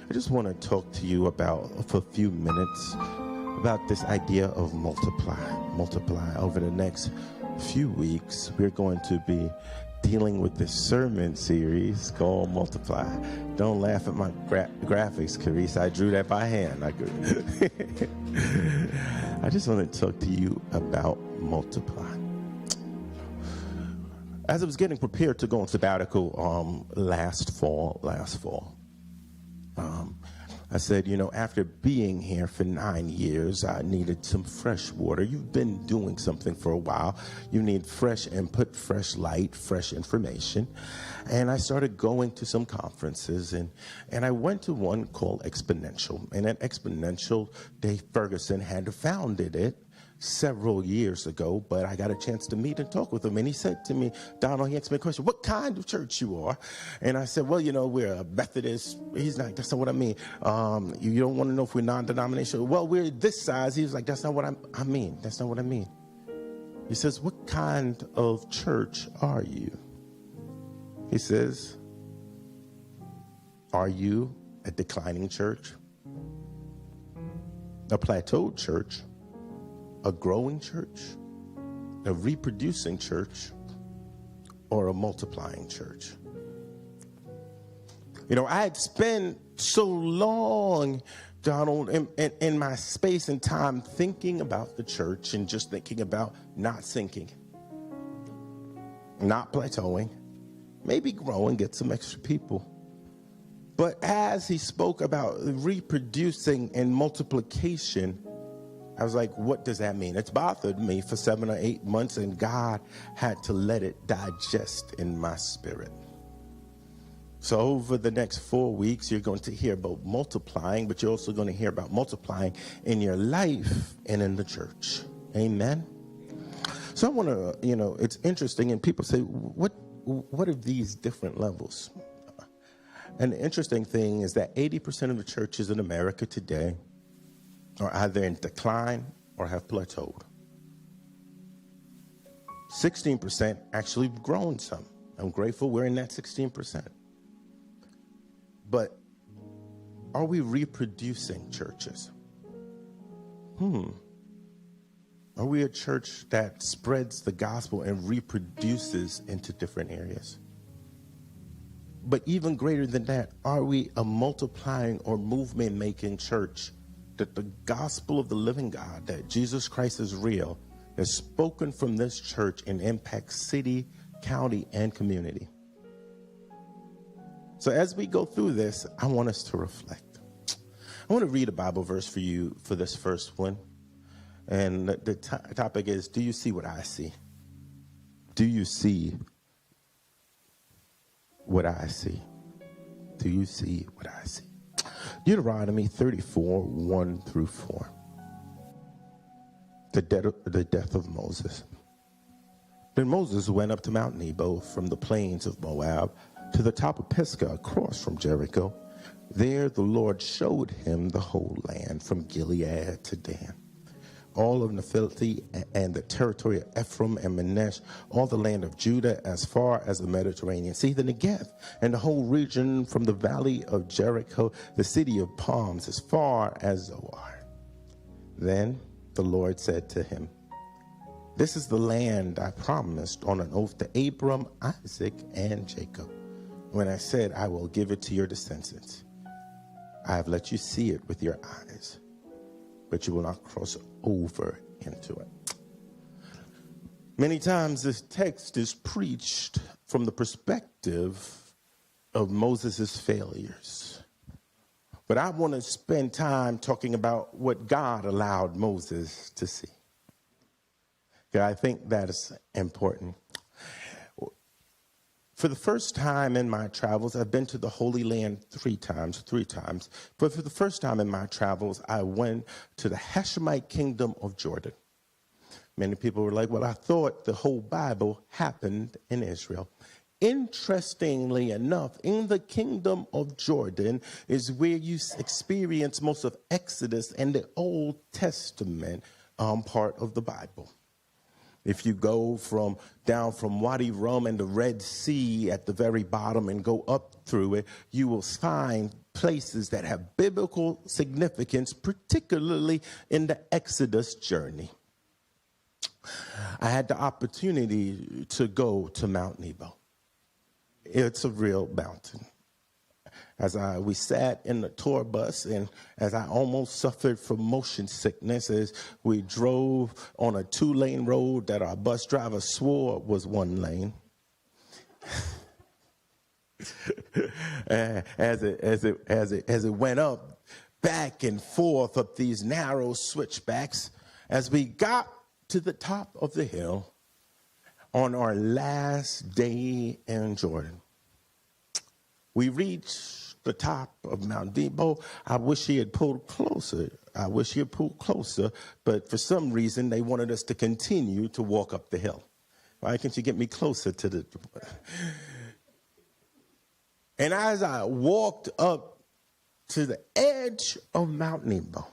I just want to talk to you for a few minutes, about this idea of multiply. Over the next few weeks, we're going to be dealing with this sermon series called Multiply. Don't laugh at my graphics, Carice. I drew that by hand. I just want to talk to you about multiply. As I was getting prepared to go on sabbatical last fall, I said, after being here for 9 years, I needed some fresh water. You've been doing something for a while. You need fresh input, fresh light, fresh information. And I started going to some conferences, and I went to one called Exponential. And at Exponential, Dave Ferguson had founded it several years ago, but I got a chance to meet and talk with him. And he said to me, Donald, he asked me a question, what kind of church you are? And I said, well, we're a Methodist. He's like, that's not what I mean. You don't want to know if we're non-denominational. Well, we're this size. He was like, that's not what I mean. That's not what I mean. He says, what kind of church are you? He says, are you a declining church? A plateaued church? A growing church, a reproducing church, or a multiplying church? I had spent so long, Donald, in my space and time thinking about the church and just thinking about not sinking, not plateauing, maybe growing, get some extra people. But as he spoke about reproducing and multiplication, I was like, what does that mean? It's bothered me for 7 or 8 months, and God had to let it digest in my spirit. So over the next 4 weeks, you're going to hear about multiplying, but you're also going to hear about multiplying in your life and in the church. Amen? So I want to, it's interesting, and people say, what are these different levels? And the interesting thing is that 80% of the churches in America today are either in decline or have plateaued. 16% actually grown some. I'm grateful we're in that 16%. But are we reproducing churches? Are we a church that spreads the gospel and reproduces into different areas? But even greater than that, are we a multiplying or movement-making church that the gospel of the living God, that Jesus Christ is real, is spoken from this church and impacts city, county, and community? So as we go through this, I want us to reflect. I want to read a Bible verse for you for this first one. And the topic is, do you see what I see? Do you see what I see? Do you see what I see? Deuteronomy 34, 1 through 4. The death of Moses. Then Moses went up to Mount Nebo from the plains of Moab to the top of Pisgah across from Jericho. There the Lord showed him the whole land from Gilead to Dan, all of Naphtali and the territory of Ephraim and Manasseh, all the land of Judah as far as the Mediterranean Sea, the Negev, and the whole region from the valley of Jericho, the city of palms, as far as Zoar. Then the Lord said to him, this is the land I promised on an oath to Abram, Isaac, and Jacob, when I said I will give it to your descendants. I have let you see it with your eyes, but you will not cross over into it. Many times this text is preached from the perspective of Moses' failures. But I want to spend time talking about what God allowed Moses to see. I think that is important. For the first time in my travels, I've been to the Holy Land three times. But for the first time in my travels, I went to the Hashemite kingdom of Jordan. Many people were like, well, I thought the whole Bible happened in Israel. Interestingly enough, in the kingdom of Jordan is where you experience most of Exodus and the Old Testament part of the Bible. If you go down from Wadi Rum and the Red Sea at the very bottom and go up through it, you will find places that have biblical significance, particularly in the Exodus journey. I had the opportunity to go to Mount Nebo. It's a real mountain. We sat in the tour bus, and as I almost suffered from motion sickness as we drove on a 2-lane road that our bus driver swore was 1 lane. as it went up, back and forth up these narrow switchbacks, as we got to the top of the hill on our last day in Jordan, we reached the top of Mount Nebo. I wish he had pulled closer. But for some reason, they wanted us to continue to walk up the hill. Why can't you get me closer to the... And as I walked up to the edge of Mount Nebo,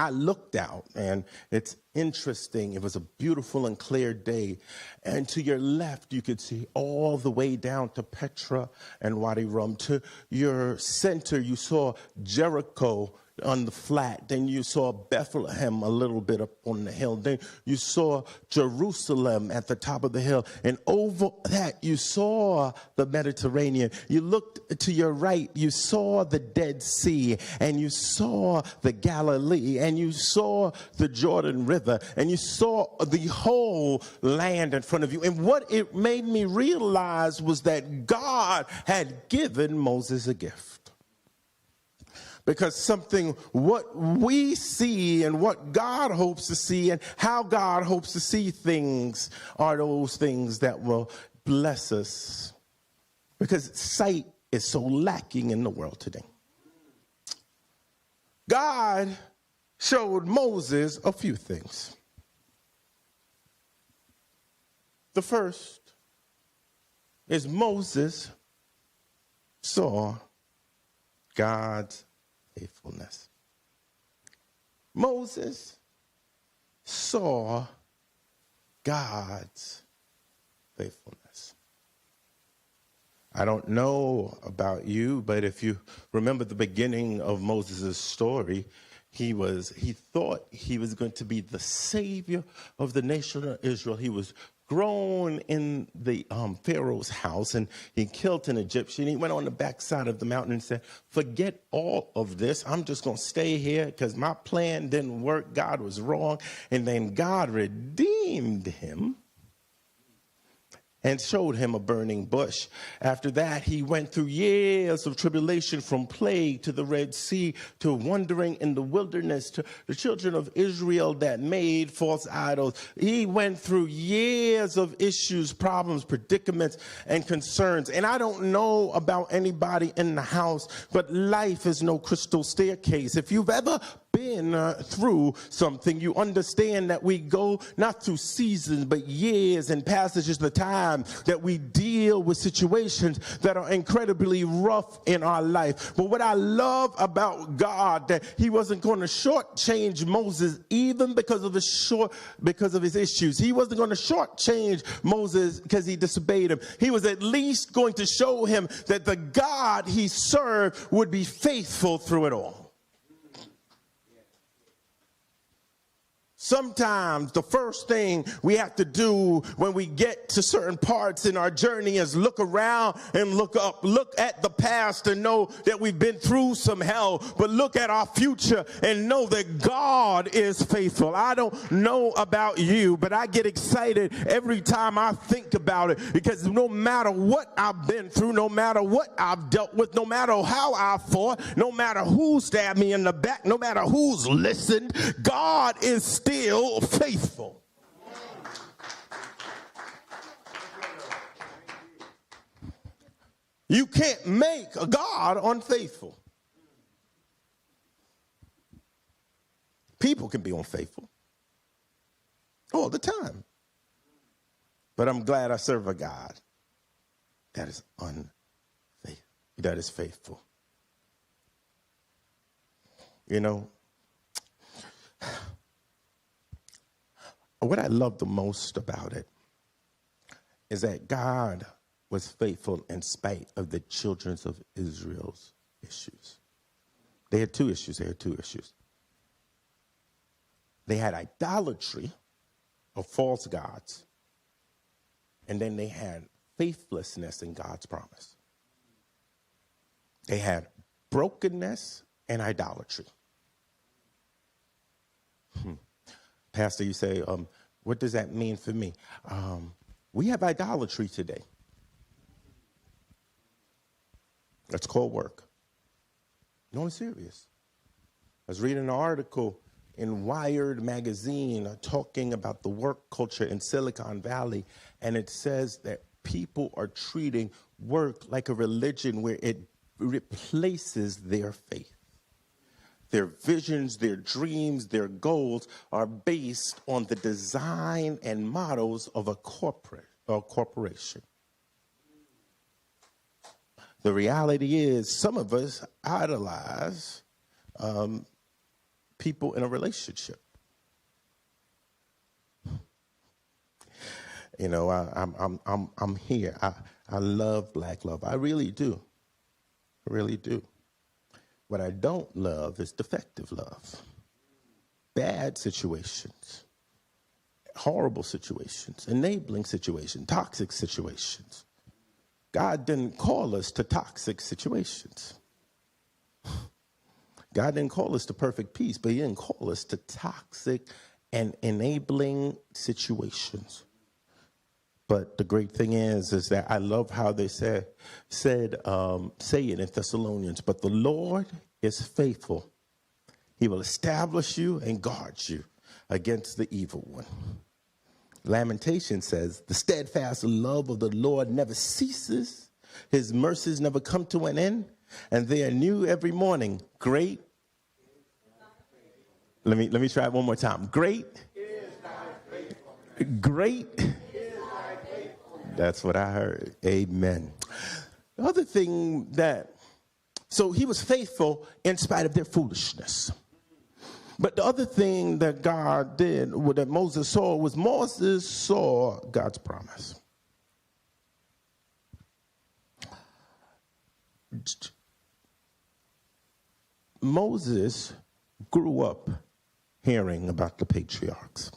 I looked out, and it's interesting. It was a beautiful and clear day. And to your left, you could see all the way down to Petra and Wadi Rum. To your center, you saw Jericho on the flat. Then you saw Bethlehem a little bit up on the hill. Then you saw Jerusalem at the top of the hill. And over that, you saw the Mediterranean. You looked to your right, you saw the Dead Sea, and you saw the Galilee, and you saw the Jordan River, and you saw the whole land in front of you. And what it made me realize was that God had given Moses a gift. Because what we see and what God hopes to see and how God hopes to see things are those things that will bless us. Because sight is so lacking in the world today. God showed Moses a few things. The first is Moses saw God's faithfulness. Moses saw God's faithfulness. I don't know about you, but if you remember the beginning of Moses' story, he thought he was going to be the savior of the nation of Israel. He was grown in the Pharaoh's house, and he killed an Egyptian. He went on the backside of the mountain and said, forget all of this. I'm just going to stay here because my plan didn't work. God was wrong. And then God redeemed him and showed him a burning bush. After that, he went through years of tribulation, from plague to the Red Sea to wandering in the wilderness, to the children of Israel that made false idols. He went through years of issues, problems, predicaments, and concerns. And I don't know about anybody in the house, but life is no crystal staircase. If you've ever been through something, you understand that we go not through seasons, but years and passages of time that we deal with situations that are incredibly rough in our life. But what I love about God, that he wasn't going to shortchange Moses even because of his issues. He wasn't going to shortchange Moses because he disobeyed him. He was at least going to show him that the God he served would be faithful through it all. Sometimes the first thing we have to do when we get to certain parts in our journey is look around and look up, look at the past and know that we've been through some hell, but look at our future and know that God is faithful. I don't know about you, but I get excited every time I think about it, because no matter what I've been through, no matter what I've dealt with, no matter how I fought, no matter who stabbed me in the back, no matter who's listened, God is still faithful. You can't make a God unfaithful. People can be unfaithful all the time. But I'm glad I serve a God that is unfaithful, that is faithful. You know, what I love the most about it is that God was faithful in spite of the children of Israel's issues. They had two issues. They had idolatry of false gods, and then they had faithlessness in God's promise. They had brokenness and idolatry. Pastor, you say, what does that mean for me? We have idolatry today. That's called work. No, I'm serious. I was reading an article in Wired magazine talking about the work culture in Silicon Valley, and it says that people are treating work like a religion where it replaces their faith. Their visions, their dreams, their goals are based on the design and models of a corporation. The reality is some of us idolize people in a relationship. You know, I'm here. I love black love. I really do. I really do. What I don't love is defective love. Bad situations, horrible situations, enabling situations, toxic situations. God didn't call us to toxic situations. God didn't call us to perfect peace, but he didn't call us to toxic and enabling situations. But the great thing is that I love how they say it in Thessalonians, but the Lord is faithful. He will establish you and guard you against the evil one. Lamentation says, the steadfast love of the Lord never ceases. His mercies never come to an end, and they are new every morning. Great. Let me try it one more time. Great. Great. That's what I heard. Amen. The other thing so he was faithful in spite of their foolishness. But the other thing that God did, that Moses saw, was Moses saw God's promise. Moses grew up hearing about the patriarchs.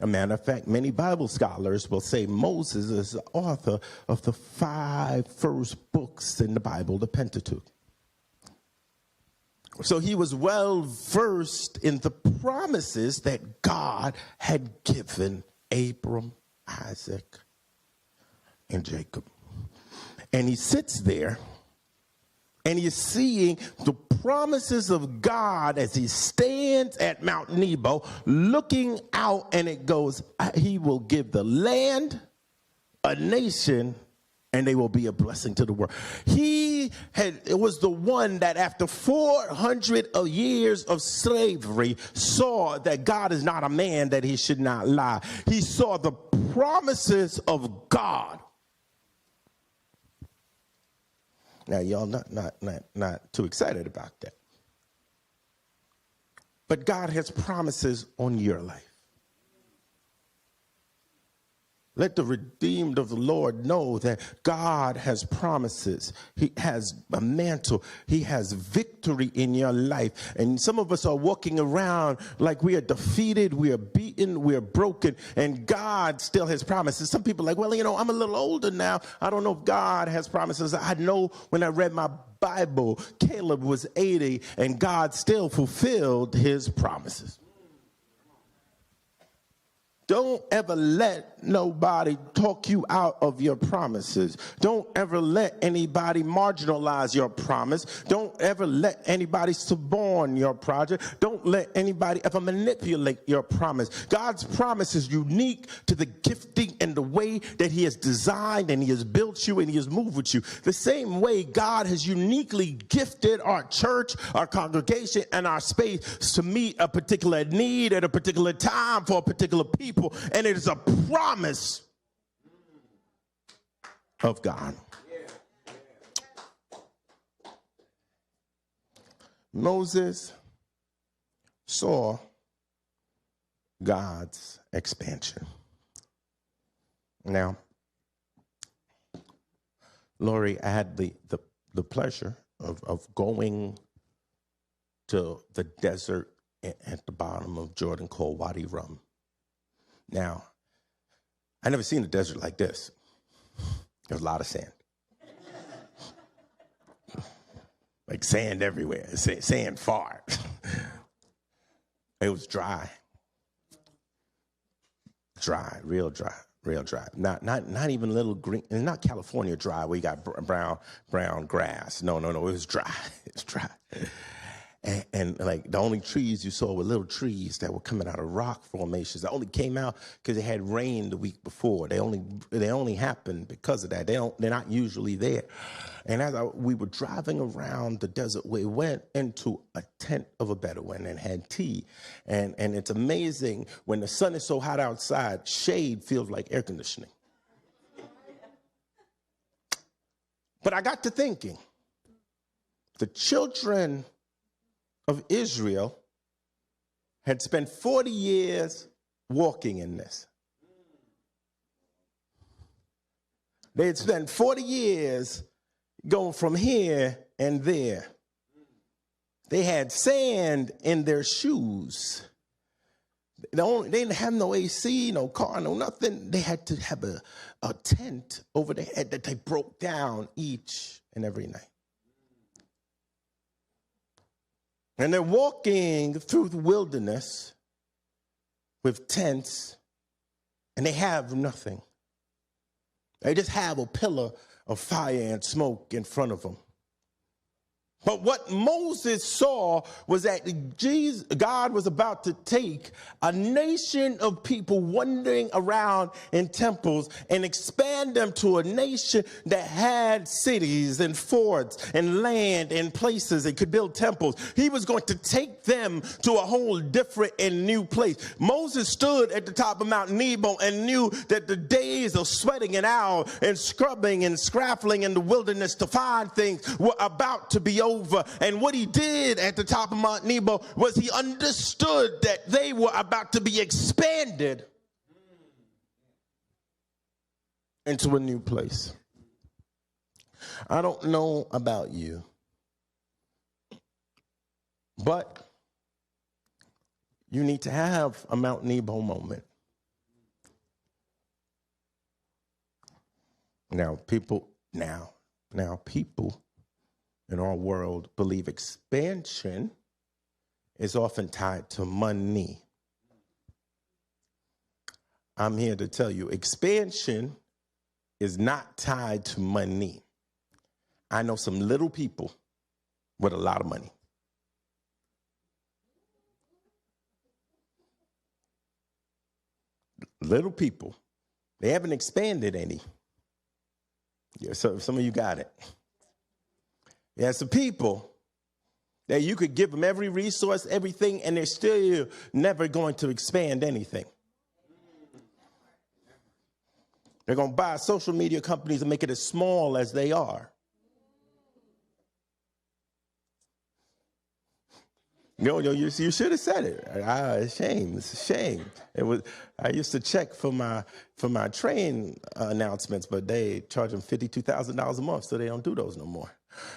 As a matter of fact, many Bible scholars will say Moses is the author of the 5 first books in the Bible, the Pentateuch. So he was well versed in the promises that God had given Abram, Isaac, and Jacob. And he sits there and he's seeing the promises of God as he stands at Mount Nebo looking out, and it goes, he will give the land, a nation, and they will be a blessing to the world. It was the one that after 400 years of slavery saw that God is not a man that he should not lie. He saw the promises of God. Now, y'all not too excited about that. But God has promises on your life. Let the redeemed of the Lord know that God has promises. He has a mantle. He has victory in your life. And some of us are walking around like we are defeated, we are beaten, we are broken, and God still has promises. Some people are like, well, you know, I'm a little older now. I don't know if God has promises. I know when I read my Bible, Caleb was 80, and God still fulfilled his promises. Don't ever let nobody talk you out of your promises. Don't ever let anybody marginalize your promise. Don't ever let anybody suborn your project. Don't let anybody ever manipulate your promise. God's promise is unique to the gifting and the way that he has designed and he has built you and he has moved with you. The same way God has uniquely gifted our church, our congregation, and our space to meet a particular need at a particular time for a particular people. And it is a promise of God. Moses saw God's expansion. Now, Lori, I had the pleasure of going to the desert at the bottom of Jordan called Wadi Rum. Now, I never seen a desert like this. There's a lot of sand. Like sand everywhere, sand far. It was dry. Dry, real dry. Real dry. Not even a little green. And not California dry where you got brown grass. No. It was dry. It's dry. And like the only trees you saw were little trees that were coming out of rock formations that only came out because it had rained the week before. They only happened because of that. They're not usually there. And as we were driving around the desert, we went into a tent of a Bedouin and had tea. And it's amazing when the sun is so hot outside, shade feels like air conditioning. But I got to thinking, the children of Israel had spent 40 years walking in this. They had spent 40 years going from here and there. They had sand in their shoes. They didn't have no AC, no car, no nothing. They had to have a tent over their head that they broke down each and every night. And they're walking through the wilderness with tents, and they have nothing. They just have a pillar of fire and smoke in front of them. But what Moses saw was that God was about to take a nation of people wandering around in temples and expand them to a nation that had cities and forts and land and places and could build temples. He was going to take them to a whole different and new place. Moses stood at the top of Mount Nebo and knew that the days of sweating it out and scrubbing and scrappling in the wilderness to find things were about to be over. And what he did at the top of Mount Nebo was he understood that they were about to be expanded into a new place. I don't know about you, but you need to have a Mount Nebo moment. Now people in our world believe expansion is often tied to money. I'm here to tell you, expansion is not tied to money. I know some little people with a lot of money. Little people, they haven't expanded any. Yeah, so some of you got it. Yeah, some people that you could give them every resource, everything, and they're still never going to expand anything. They're going to buy social media companies and make it as small as they are. You should have said it. It's a shame. It's a shame. I used to check for my train announcements, but they charge them $52,000 a month, so they don't do those no more.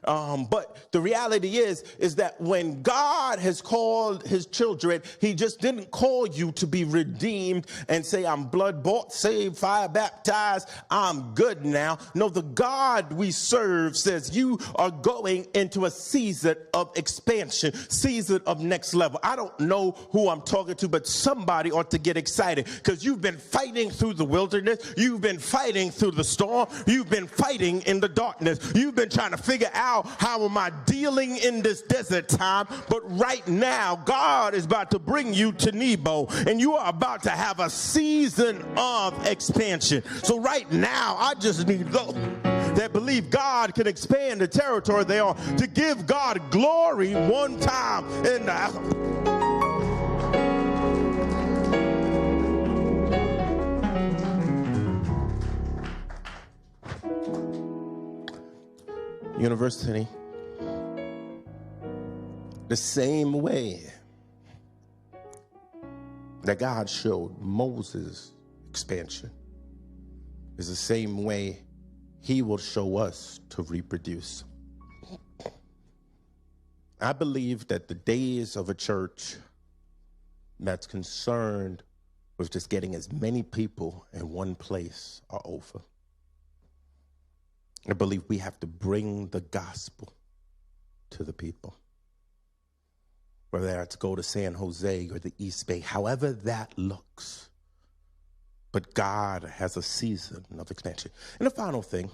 But the reality is that when God has called his children, he just didn't call you to be redeemed and say, I'm blood bought, saved, fire baptized, I'm good now. No, the God we serve says you are going into a season of expansion, season of next level. I don't know who I'm talking to, but somebody ought to get excited because you've been fighting through the wilderness. You've been fighting through the storm. You've been fighting in the darkness. You've been trying to figure out, how am I dealing in this desert time? But right now, God is about to bring you to Nebo, and you are about to have a season of expansion. So right now, I just need those that believe God can expand the territory they are to give God glory one time in the house. University, the same way that God showed Moses expansion is the same way he will show us to reproduce. I believe that the days of a church that's concerned with just getting as many people in one place are over. I believe we have to bring the gospel to the people. Whether that's go to San Jose or the East Bay, however that looks. But God has a season of expansion. And the final thing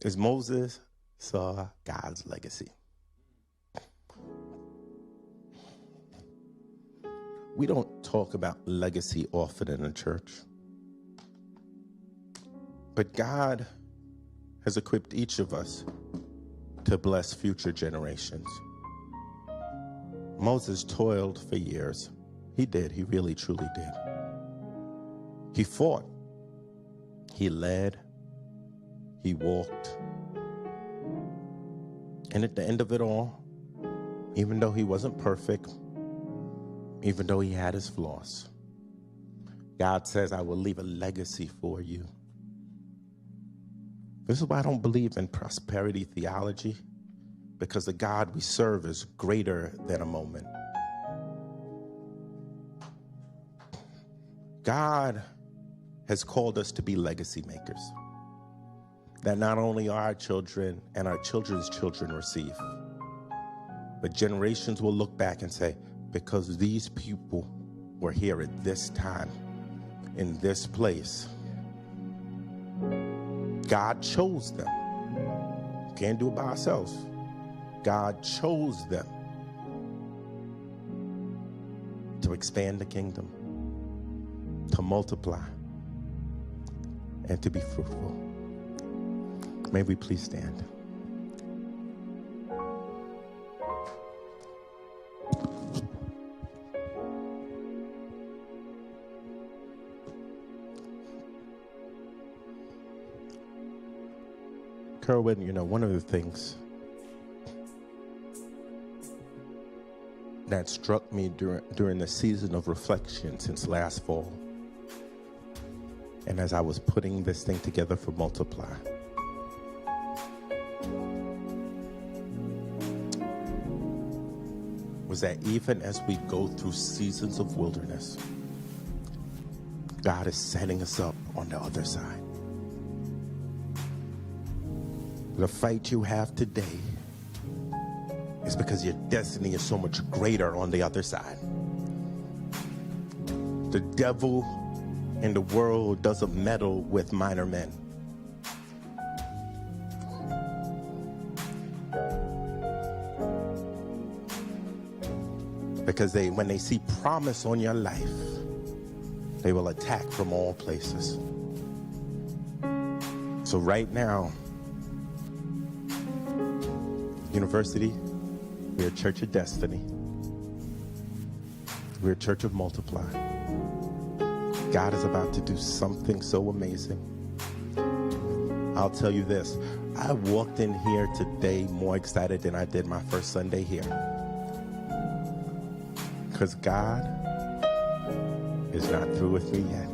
is Moses saw God's legacy. We don't talk about legacy often in the church. But God has equipped each of us to bless future generations. Moses toiled for years. He did. He really, truly did. He fought. He led. He walked. And at the end of it all, even though he wasn't perfect, even though he had his flaws, God says, I will leave a legacy for you. This is why I don't believe in prosperity theology, because the God we serve is greater than a moment. God has called us to be legacy makers, that not only our children and our children's children receive, but generations will look back and say, because these people were here at this time, in this place, God chose them. Can't do it by ourselves. God chose them to expand the kingdom, to multiply, and to be fruitful. May we please stand. Kerwin, one of the things that struck me during the season of reflection since last fall, and as I was putting this thing together for Multiply, was that even as we go through seasons of wilderness, God is setting us up on the other side. The fight you have today is because your destiny is so much greater on the other side. The devil in the world doesn't meddle with minor men. Because when they see promise on your life, they will attack from all places. So right now, University, we're a church of destiny. We're a church of multiply. God is about to do something so amazing. I'll tell you this, I walked in here today more excited than I did my first Sunday here. Because God is not through with me yet.